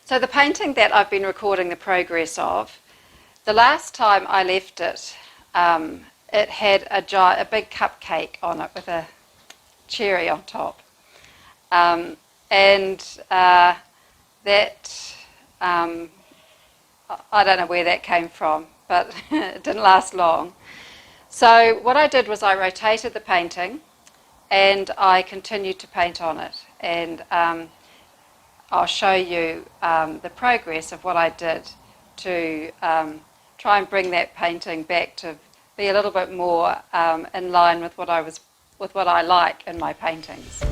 So the painting that I've been recording the progress of, the last time I left it, it had a big cupcake on it with a cherry on top. I don't know where that came from, but it didn't last long. So what I did was I rotated the painting and I continued to paint on it. And I'll show you the progress of what I did to try and bring that painting back to be a little bit more in line with what I like in my paintings.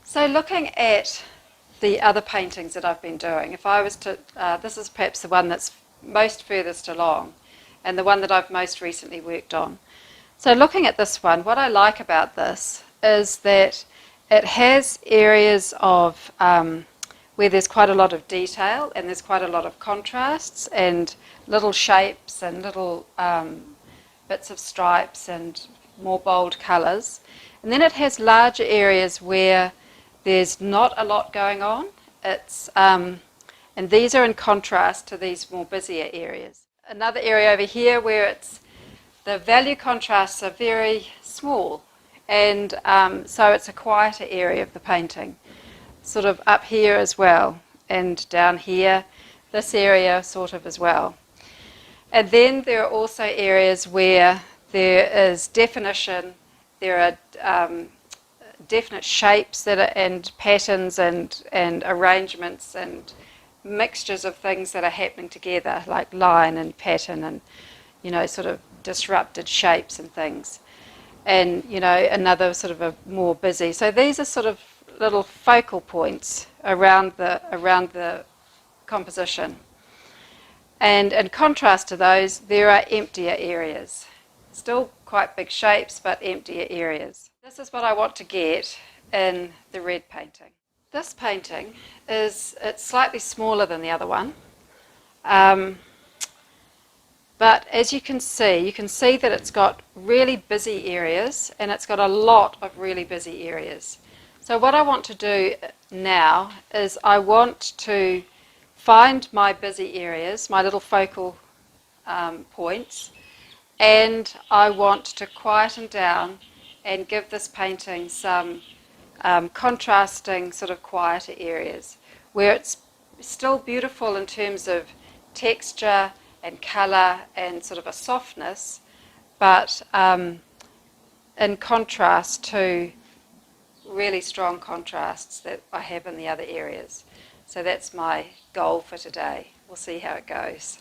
So looking at the other paintings that I've been doing, if I was to, this is perhaps the one that's most furthest along and the one that I've most recently worked on. So looking at this one, what I like about this is that it has areas of where there's quite a lot of detail and there's quite a lot of contrasts and little shapes and little bits of stripes and more bold colours. And then it has larger areas where there's not a lot going on. And these are in contrast to these more busier areas. Another area over here where the value contrasts are very small, and so it's a quieter area of the painting. Sort of up here as well, and down here, this area sort of as well. And then there are also areas where there is definition, there are definite shapes and patterns and arrangements and mixtures of things that are happening together, like line and pattern and, sort of disrupted shapes and things. And, another sort of a more busy. So these are sort of little focal points around the composition. And in contrast to those, there are emptier areas. Still quite big shapes, but emptier areas. This is what I want to get in the red painting. This painting it's slightly smaller than the other one. But as you can see that it's got really busy areas and it's got a lot of really busy areas. So what I want to do now is I want to find my busy areas, my little focal points, and I want to quieten down and give this painting some contrasting sort of quieter areas where it's still beautiful in terms of texture and colour and sort of a softness, but in contrast to really strong contrasts that I have in the other areas. So that's my goal for today. We'll see how it goes.